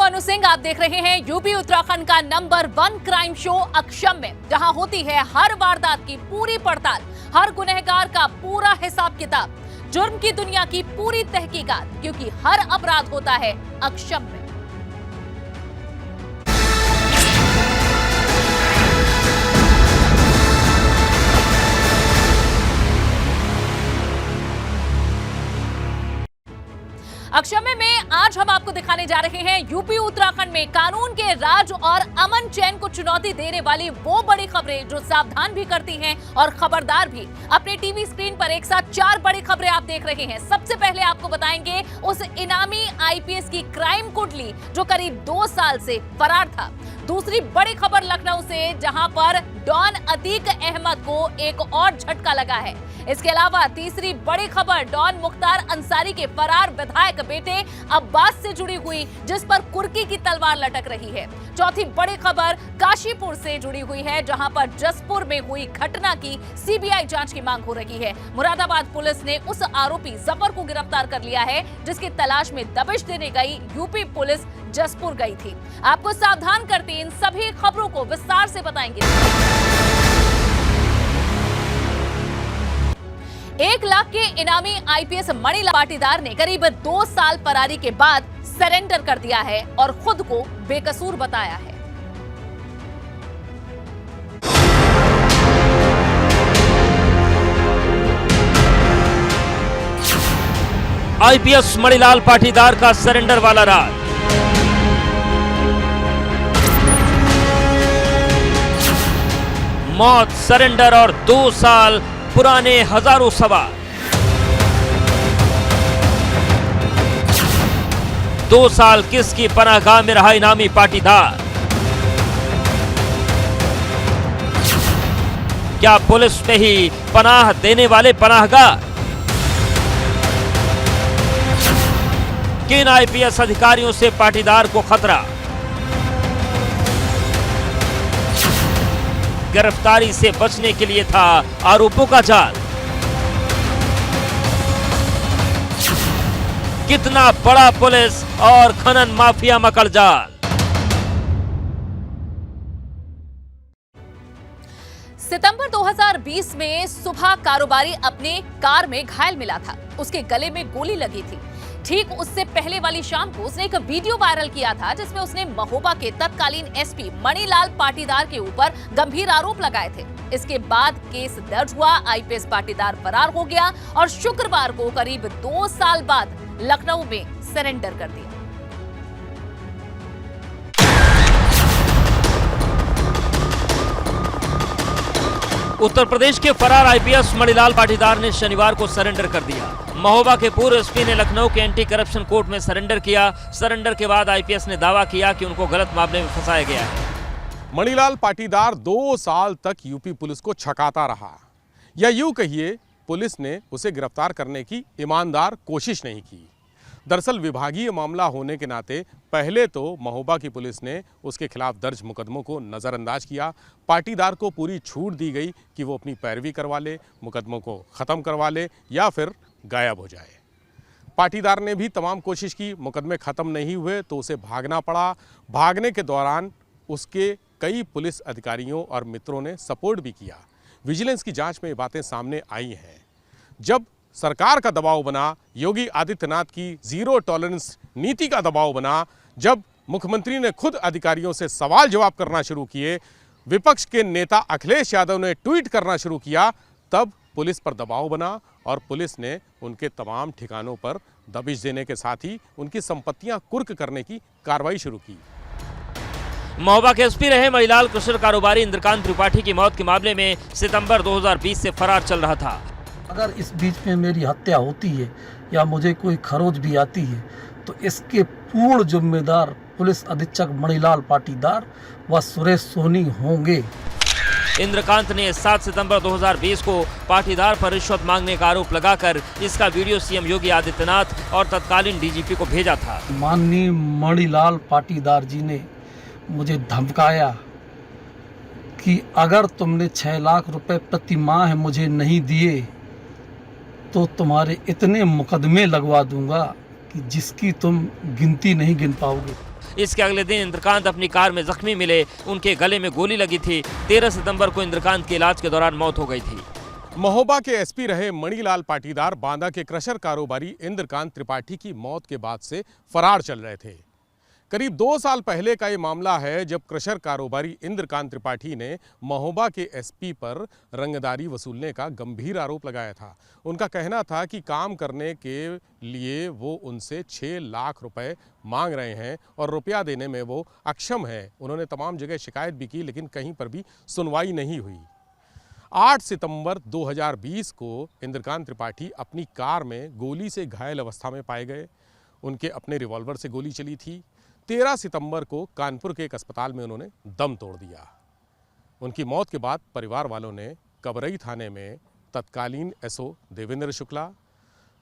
अनु सिंह, आप देख रहे हैं यूपी उत्तराखंड का नंबर 1 क्राइम शो अक्षम्य, जहां होती है हर वारदात की पूरी पड़ताल, हर गुनहगार का पूरा हिसाब किताब, जुर्म की दुनिया की पूरी तहकीकात, क्योंकि हर अपराध होता है अक्षम्य। अक्षम्य में आज हम आपको दिखाने जा रहे हैं यूपी उत्तराखंड में कानून के राज और अमन चैन को चुनौती देने वाली वो बड़ी खबरें जो सावधान भी करती हैं और खबरदार भी। अपने टीवी स्क्रीन पर एक साथ 4 बड़ी खबरें आप देख रहे हैं। सबसे पहले आपको बताएंगे उस इनामी आईपीएस की क्राइम कुंडली जो करीब 2 साल से फरार था। दूसरी बड़ी खबर लखनऊ से, जहां पर डॉन अतीक अहमद को एक और झटका लगा है। इसके अलावा तीसरी बड़ी खबर डॉन मुख्तार अंसारी के फरार विधायक बेटे अब्बास से जुड़ी हुई, जिस पर कुर्की की तलवार लटक रही है। चौथी बड़ी खबर काशीपुर से जुड़ी हुई है, जहां पर जसपुर में हुई घटना की सीबीआई जांच की मांग हो रही है। मुरादाबाद पुलिस ने उस आरोपी जफर को गिरफ्तार कर लिया है, जिसकी तलाश में दबिश देने गई यूपी पुलिस जसपुर गई थी। आपको सावधान करते इन सभी खबरों को विस्तार से बताएंगे। 1 लाख के इनामी आईपीएस मणिलाल पाटीदार ने करीब 2 साल फरारी के बाद सरेंडर कर दिया है और खुद को बेकसूर बताया है। आईपीएस मणिलाल पाटीदार का सरेंडर वाला राज। मौत, सरेंडर और 2 साल पुराने हजारों सवाल। 2 साल किसकी पनाहगाह में रहा इनामी पाटीदार? क्या पुलिस में ही पनाह देने वाले पनाहगार? किन आईपीएस अधिकारियों से पाटीदार को खतरा? गिरफ्तारी से बचने के लिए था आरोपों का जाल। कितना बड़ा पुलिस और खनन माफिया मकड़जाल। सितंबर 2020 में सुबह कारोबारी अपने कार में घायल मिला था। उसके गले में गोली लगी थी। ठीक उससे पहले वाली शाम को उसने एक वीडियो वायरल किया था, जिसमें उसने महोबा के तत्कालीन एसपी मणिलाल पाटीदार के ऊपर गंभीर आरोप लगाए थे। इसके बाद केस दर्ज हुआ, आईपीएस पाटीदार फरार हो गया और शुक्रवार को करीब 2 साल बाद लखनऊ में सरेंडर कर दिया। उत्तर प्रदेश के फरार आईपीएस मणिलाल पाटीदार ने शनिवार को सरेंडर कर दिया। महोबा के पूर्व एसपी ने लखनऊ के एंटी करप्शन कोर्ट में सरेंडर किया। सरेंडर के बाद आईपीएस ने दावा किया कि उनको गलत मामले में फंसाया गया है। मणिलाल पाटीदार 2 साल तक यूपी पुलिस को छकाता रहा, या यूं कहिए पुलिस ने उसे गिरफ्तार करने की ईमानदार कोशिश नहीं की। दरअसल विभागीय मामला होने के नाते पहले तो महोबा की पुलिस ने उसके खिलाफ दर्ज मुकदमों को नज़रअंदाज किया। पाटीदार को पूरी छूट दी गई कि वो अपनी पैरवी करवा ले, मुकदमों को ख़त्म करवा ले या फिर गायब हो जाए। पाटीदार ने भी तमाम कोशिश की, मुकदमे ख़त्म नहीं हुए तो उसे भागना पड़ा। भागने के दौरान उसके कई पुलिस अधिकारियों और मित्रों ने सपोर्ट भी किया। विजिलेंस की जांच में ये बातें सामने आई हैं। जब सरकार का दबाव बना, योगी आदित्यनाथ की जीरो टॉलरेंस नीति का दबाव बना, जब मुख्यमंत्री ने खुद अधिकारियों से सवाल जवाब करना शुरू किए, विपक्ष के नेता अखिलेश यादव ने ट्वीट करना शुरू किया, तब पुलिस पर दबाव बना और पुलिस ने उनके तमाम ठिकानों पर दबिश देने के साथ ही उनकी संपत्तियां कुर्क करने की कार्रवाई शुरू की। महोबा के एसपी रहे मणिलाल कुशल कारोबारी इंद्रकांत त्रिपाठी की मौत के मामले में सितंबर 2020 से फरार चल रहा था। अगर इस बीच में मेरी हत्या होती है या मुझे कोई खरोच भी आती है तो इसके पूर्ण जिम्मेदार पुलिस अधीक्षक मणिलाल पाटीदार व सुरेश सोनी होंगे। इंद्रकांत ने 7 सितंबर 2020 को पाटीदार पर रिश्वत मांगने का आरोप लगाकर इसका वीडियो सीएम योगी आदित्यनाथ और तत्कालीन डीजीपी को भेजा था। माननीय मणिलाल पाटीदार जी ने मुझे धमकाया कि अगर तुमने 6 लाख रुपए प्रति माह मुझे नहीं दिए तो तुम्हारे इतने मुकदमे लगवा दूंगा कि जिसकी तुम गिनती नहीं गिन पाओगे। इसके अगले दिन इंद्रकांत अपनी कार में जख्मी मिले, उनके गले में गोली लगी थी। 13 सितंबर को इंद्रकांत की इलाज के दौरान मौत हो गई थी। महोबा के एसपी रहे मणिलाल पाटीदार बांदा के क्रशर कारोबारी इंद्रकांत त्रिपाठी की मौत के बाद से फरार चल रहे थे। करीब 2 साल पहले का ये मामला है जब क्रशर कारोबारी इंद्रकांत त्रिपाठी ने महोबा के एसपी पर रंगदारी वसूलने का गंभीर आरोप लगाया था। उनका कहना था कि काम करने के लिए वो उनसे 6 लाख रुपए मांग रहे हैं और रुपया देने में वो अक्षम है। उन्होंने तमाम जगह शिकायत भी की लेकिन कहीं पर भी सुनवाई नहीं हुई। 8 सितंबर 2020 को इंद्रकांत त्रिपाठी अपनी कार में गोली से घायल अवस्था में पाए गए। उनके अपने रिवॉल्वर से गोली चली थी। 13 सितंबर को कानपुर के एक अस्पताल में उन्होंने दम तोड़ दिया। उनकी मौत के बाद परिवार वालों ने कबरई थाने में तत्कालीन एसओ देवेंद्र शुक्ला,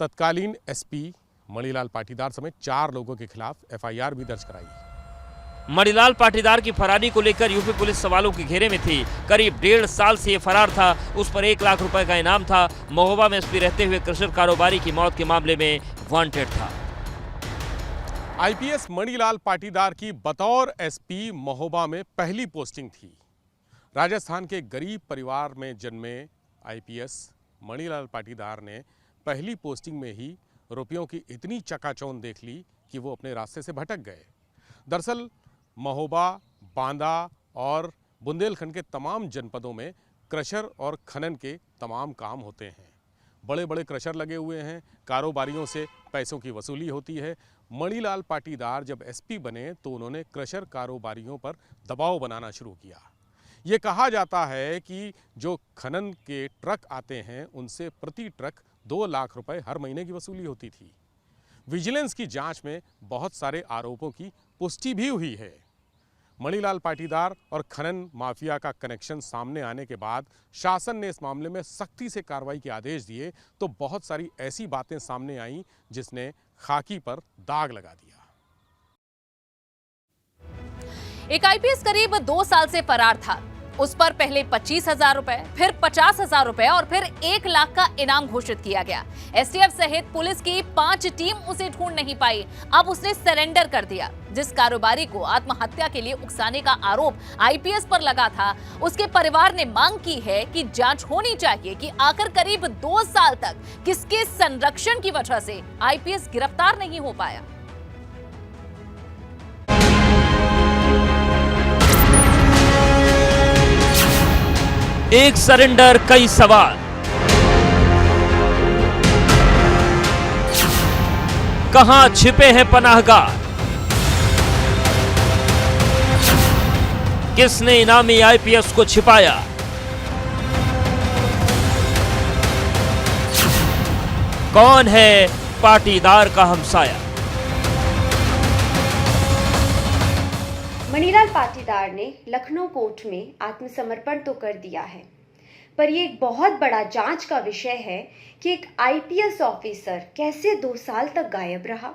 तत्कालीन एसपी मणिलाल पाटीदार समेत 4 लोगों के खिलाफ एफआईआर भी दर्ज कराई। मणिलाल पाटीदार की फरारी को लेकर यूपी पुलिस सवालों के घेरे में थी। करीब 1.5 साल से ये फरार था। उस पर 1 लाख रुपए का इनाम था। महोबा में एसपी रहते हुए क्रशर कारोबारी की मौत के मामले में वांटेड था। आईपीएस मणिलाल पाटीदार की बतौर एसपी महोबा में पहली पोस्टिंग थी। राजस्थान के गरीब परिवार में जन्मे आईपीएस मणिलाल पाटीदार ने पहली पोस्टिंग में ही रुपयों की इतनी चकाचौंध देख ली कि वो अपने रास्ते से भटक गए। दरअसल महोबा, बांदा और बुंदेलखंड के तमाम जनपदों में क्रशर और खनन के तमाम काम होते हैं। बड़े बड़े क्रशर लगे हुए हैं, कारोबारियों से पैसों की वसूली होती है। मणिलाल पाटीदार जब एसपी बने तो उन्होंने क्रशर कारोबारियों पर दबाव बनाना शुरू किया। ये कहा जाता है कि जो खनन के ट्रक आते हैं उनसे प्रति ट्रक 2 लाख रुपए हर महीने की वसूली होती थी। विजिलेंस की जांच में बहुत सारे आरोपों की पुष्टि भी हुई है। मणिलाल पाटीदार और खनन माफिया का कनेक्शन सामने आने के बाद शासन ने इस मामले में सख्ती से कार्रवाई के आदेश दिए तो बहुत सारी ऐसी बातें सामने आईं जिसने खाकी पर दाग लगा दिया। एक आईपीएस करीब 2 साल से फरार था। उस पर पहले 25,000 रुपए, फिर 50,000 रुपए और फिर 1 लाख का इनाम घोषित किया गया। एसटीएफ सहित पुलिस की 5 टीम उसे ढूंढ नहीं पाई। अब उसने सरेंडर कर दिया। जिस कारोबारी को आत्महत्या के लिए उकसाने का आरोप आईपीएस पर लगा था, उसके परिवार ने मांग की है कि जांच होनी चाहिए कि आखिर करीब 2 साल तक किसके संरक्षण की वजह से आईपीएस गिरफ्तार नहीं हो पाया। एक सरेंडर, कई सवाल। कहां छिपे हैं पनाहगार? किसने इनामी आईपीएस को छिपाया? कौन है पाटीदार का हमसाया? मणिलाल पाटीदार ने लखनऊ कोर्ट में आत्मसमर्पण तो कर दिया है, पर यह एक बहुत बड़ा जांच का विषय है कि एक आईपीएस ऑफिसर कैसे 2 साल तक गायब रहा।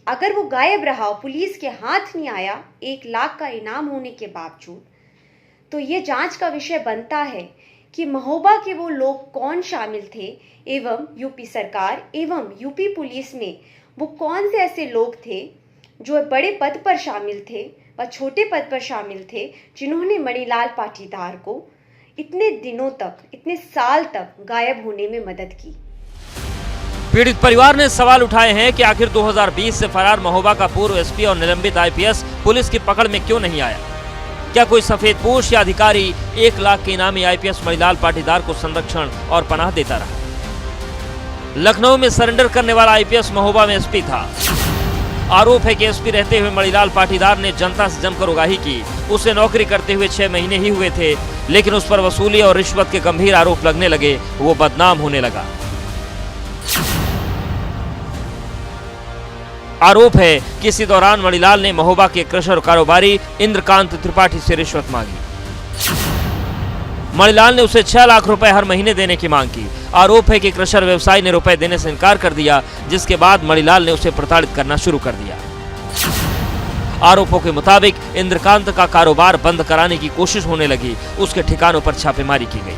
अगर वो गायब रहा और पुलिस के हाथ नहीं आया 1 लाख का इनाम होने के बावजूद, तो ये जांच का विषय बनता है कि महोबा के वो लोग कौन शामिल थे एवं यूपी सरकार एवं यूपी पुलिस में वो कौन से ऐसे लोग थे जो बड़े पद पर शामिल थे व छोटे पद पर शामिल थे, जिन्होंने मणिलाल पाटीदार को इतने दिनों तक, इतने साल तक गायब होने में मदद की। पीड़ित परिवार ने सवाल उठाए हैं कि आखिर 2020 से फरार महोबा का पूर्व एसपी और निलंबित आईपीएस पुलिस की पकड़ में क्यों नहीं आया? क्या कोई सफेदपोश या अधिकारी 1 लाख के इनामी आईपीएस मणिलाल पाटीदार को संरक्षण और पनाह देता रहा? लखनऊ में सरेंडर करने वाला आईपीएस महोबा में एसपी था। आरोप है कि एसपी रहते हुए मणिलाल पाटीदार ने जनता से जमकर उगाही की। उसे नौकरी करते हुए 6 महीने ही हुए थे, लेकिन उस पर वसूली और रिश्वत के गंभीर आरोप लगने लगे। वो बदनाम होने लगा। आरोप है कि इसी दौरान मणिलाल ने महोबा के क्रशर कारोबारी इंद्रकांत त्रिपाठी से रिश्वत मांगी। मणिलाल ने उसे 6 लाख रुपए हर महीने देने की मांग की। आरोप है कि क्रशर व्यवसायी ने रुपए देने से इनकार कर दिया, जिसके बाद मणिलाल ने उसे प्रताड़ित करना शुरू कर दिया। आरोपों के मुताबिक इंद्रकांत का कारोबार बंद कराने की कोशिश होने लगी। उसके ठिकानों पर छापेमारी की गई।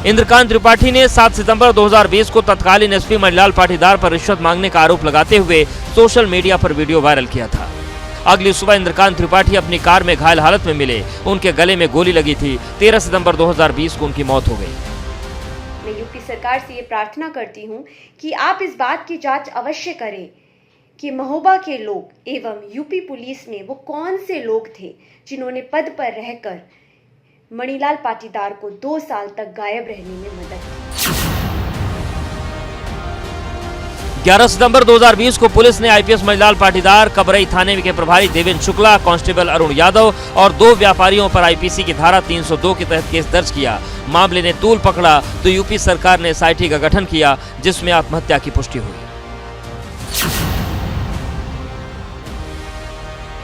इंद्रकांत त्रिपाठी ने 7 सितंबर 2020 को तत्कालीन एसपी मणिलाल पाटीदार पर रिश्वत मांगने का आरोप लगाते हुए सोशल मीडिया पर वीडियो वायरल किया था। अगली सुबह इंद्रकांत त्रिपाठी अपनी कार में घायल हालत में मिले। उनके गले में गोली लगी थी। 13 सितंबर 2020 को उनकी मौत हो गई। मैं यूपी सरकार से ये प्रार्थना करती हूँ कि आप इस बात की जांच अवश्य करें कि महोबा के लोग एवं यूपी पुलिस में वो कौन से लोग थे जिन्होंने पद पर रहकर मणिलाल पाटीदार को 2 साल तक गायब रहने में मदद की। 11 सितंबर 2020 को पुलिस ने आईपीएस मणिलाल पाटीदार, कबरई थाने के प्रभारी देवेंद्र शुक्ला, कांस्टेबल अरुण यादव और 2 व्यापारियों पर आईपीसी की धारा 302 के तहत केस दर्ज किया। मामले ने तूल पकड़ा तो यूपी सरकार ने एसआईटी का गठन किया, जिसमें आत्महत्या की पुष्टि हुई।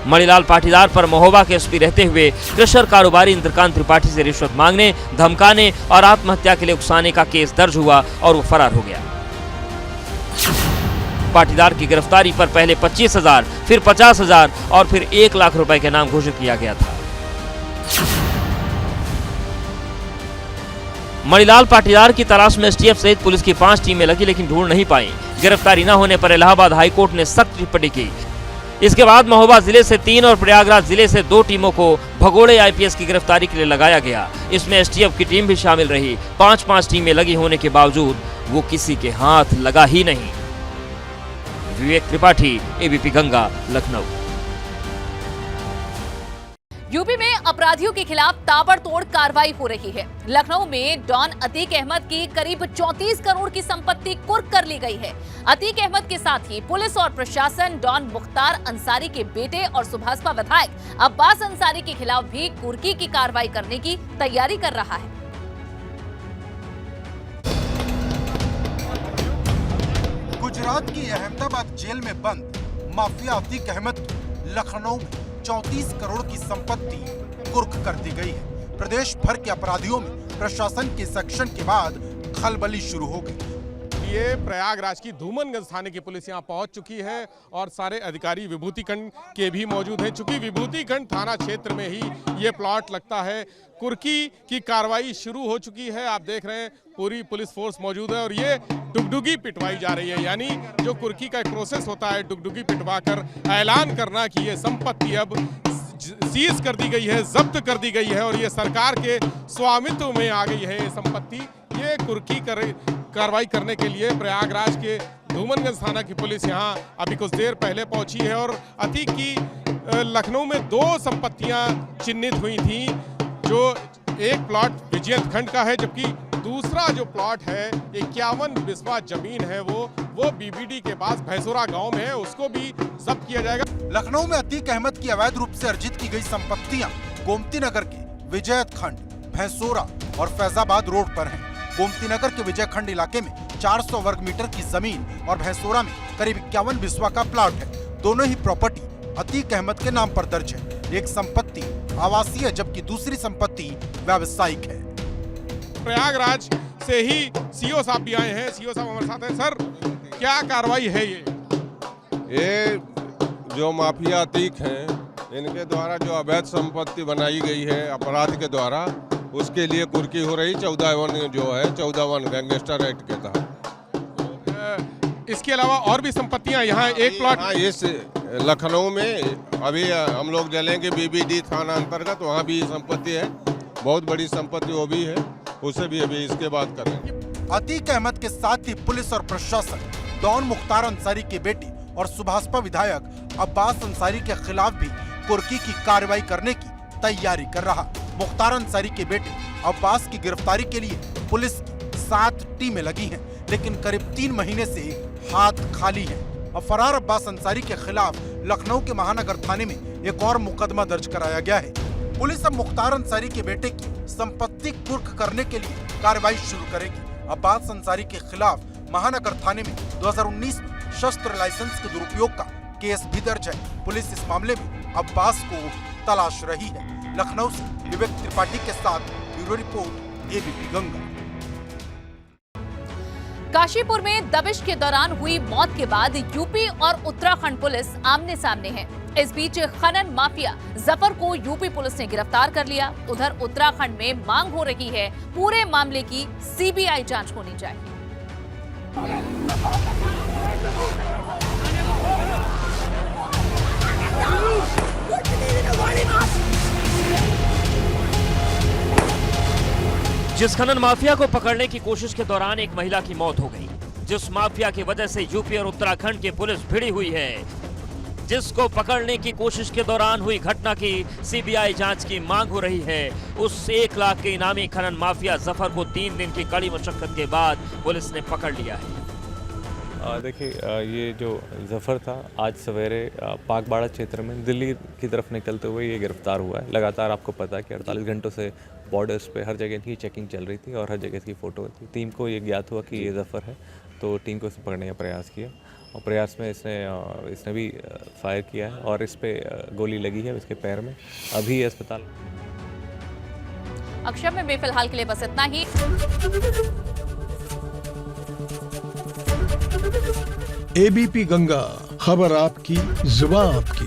मणिलाल पाटीदार पर महोबा के एसपी रहते हुए क्रशर कारोबारी इंद्रकांत त्रिपाठी से रिश्वत मांगने, धमकाने और आत्महत्या के लिए उकसाने का केस दर्ज हुआ और वो फरार हो गया। पाटीदार की गिरफ्तारी पर पहले 25,000, फिर 50,000 और फिर 1 लाख रुपए के नाम घोषित किया गया था। मणिलाल पाटीदार की तलाश में एसटीएफ सहित पुलिस की 5 टीमें लगी, लेकिन ढूंढ नहीं पाई। गिरफ्तारी न होने पर इलाहाबाद हाईकोर्ट ने सख्त टिप्पणी की। इसके बाद महोबा जिले से 3 और प्रयागराज जिले से 2 टीमों को भगोड़े आईपीएस की गिरफ्तारी के लिए लगाया गया। इसमें एसटीएफ की टीम भी शामिल रही। 5-5 टीमें लगी होने के बावजूद वो किसी के हाथ लगा ही नहीं। विवेक त्रिपाठी, एबीपी गंगा, लखनऊ। यूपी में अपराधियों के खिलाफ ताबड़तोड़ कार्रवाई हो रही है। लखनऊ में डॉन अतीक अहमद की करीब 34 करोड़ की संपत्ति कुर्क कर ली गई है। अतीक अहमद के साथ ही पुलिस और प्रशासन डॉन मुख्तार अंसारी के बेटे और सुभाषपा विधायक अब्बास अंसारी के खिलाफ भी कुर्की की कार्रवाई करने की तैयारी कर रहा है। गुजरात की अहमदाबाद जेल में बंद माफिया अतीक अहमद लखनऊ में 34 करोड़ की संपत्ति कुर्क कर दी गई है। प्रदेश भर के अपराधियों में प्रशासन के सेक्शन के बाद खलबली शुरू हो गई। ये प्रयागराज की धूमनगंज थाने की पुलिस यहाँ पहुंच चुकी है और सारे अधिकारी विभूतिखंड के भी मौजूद हैं। चूंकि विभूतिखंड थाना क्षेत्र में ही ये प्लॉट लगता है, कुर्की की कार्रवाई शुरू हो चुकी है। आप देख रहे हैं पूरी पुलिस फोर्स मौजूद है और ये डुगडुगी पिटवाई जा रही है। यानी जो कुर्की का एक प्रोसेस होता है, डुगडुगी पिटवा कर ऐलान करना कि ये संपत्ति अब सीज कर दी गई है, जब्त कर दी गई है और ये सरकार के स्वामित्व में आ गई है ये संपत्ति। ये कुर्की कार्रवाई करने के लिए प्रयागराज के धूमनगंज थाना की पुलिस यहाँ अभी कुछ देर पहले पहुंची है और अतीक की लखनऊ में 2 संपत्तियां चिन्हित हुई थी। जो एक प्लॉट विजयंत खंड का है, जबकि दूसरा जो प्लॉट है 51 बिस्वा जमीन है वो बीबीडी के पास भैंसोरा गांव में है, उसको भी जब्त किया जाएगा। लखनऊ में अतीक अहमद की अवैध रूप से अर्जित की गई संपत्तियां गोमती नगर के विजयंत खंड, भैंसोरा और फैजाबाद रोड पर हैं। गोमती नगर के विजय खंड इलाके में 400 वर्ग मीटर की जमीन और भैंसोरा में करीब 51 बिस्वा का प्लॉट है। दोनों ही प्रॉपर्टी अतीक अहमद के नाम पर दर्ज है। एक संपत्ति आवासीय जबकि दूसरी संपत्ति व्यावसायिक है। प्रयागराज से ही सीओ साहब भी आए हैं। सीओ साहब हमारे साथ हैं। सर, क्या कार्रवाई है ये जो माफिया अतीक हैं, इनके द्वारा जो अवैध संपत्ति बनाई गई है अपराध के द्वारा, उसके लिए कुर्की हो रही 14 जो है 14 गैंगस्टर एक्ट के तहत। इसके अलावा और भी संपत्तियां यहाँ एक प्लॉट इस लखनऊ में अभी हम लोग जलेंगे बीबीडी थाना अंतर्गत, वहाँ भी संपत्ति है, बहुत बड़ी संपत्ति वो भी है, उसे भी अभी इसके बाद करेंगे। अतीक अहमद के साथ ही पुलिस और प्रशासन डॉन मुख्तार अंसारी के बेटे और सुभाषपा विधायक अब्बास अंसारी के खिलाफ भी कुर्की की कार्रवाई करने की तैयारी कर रहा। मुख्तार अंसारी के बेटे अब्बास की गिरफ्तारी के लिए पुलिस की 7 टीमें लगी हैं, लेकिन करीब 3 महीने से हाथ खाली हैं। अब फरार अब्बास अंसारी के खिलाफ लखनऊ के महानगर थाने में एक और मुकदमा दर्ज कराया गया है। पुलिस अब मुख्तार अंसारी के बेटे की संपत्ति कुर्क करने के लिए कार्रवाई शुरू करेगी। अब्बास अंसारी के खिलाफ महानगर थाने में 2019 में शस्त्र लाइसेंस के दुरुपयोग का केस भी दर्ज है। पुलिस इस मामले में अब्बास को तलाश रही है। लखनऊ से विवेक त्रिपाठी के साथ bureau report, ABP Ganga. Kashipur में दबिश के दौरान हुई मौत के बाद यूपी और उत्तराखंड पुलिस आमने सामने है। इस बीच खनन माफिया जफर को यूपी पुलिस ने गिरफ्तार कर लिया। उधर उत्तराखंड में मांग हो रही है पूरे मामले की सीबीआई जांच होनी चाहिए। जिस खनन माफिया को पकड़ने की कोशिश के दौरान एक महिला की मौत हो गई, जिस माफिया की वजह से यूपी और उत्तराखंड की पुलिस भिड़ी हुई है, जिसको पकड़ने की कोशिश के दौरान हुई घटना की सीबीआई जांच की मांग हो रही है, उस 1 लाख के इनामी खनन माफिया जफर को 3 दिन की कड़ी मशक्कत के बाद पुलिस ने पकड़ लिया है। देखिए, ये जो जफ़र था आज सवेरे पाकबाड़ा क्षेत्र में दिल्ली की तरफ निकलते हुए ये गिरफ्तार हुआ है। लगातार आपको पता है कि 48 घंटों से बॉर्डर्स पे हर जगह की चेकिंग चल रही थी और हर जगह की फ़ोटो थी। टीम को ये ज्ञात हुआ कि ये जफ़र है, तो टीम को इसे पकड़ने का प्रयास किया और प्रयास में इसने भी फायर किया है और इस पर गोली लगी है इसके पैर में। अभी अस्पताल। अक्षय में फिलहाल के लिए बस इतना ही। एबीपी गंगा, खबर आपकी, जुबान आपकी।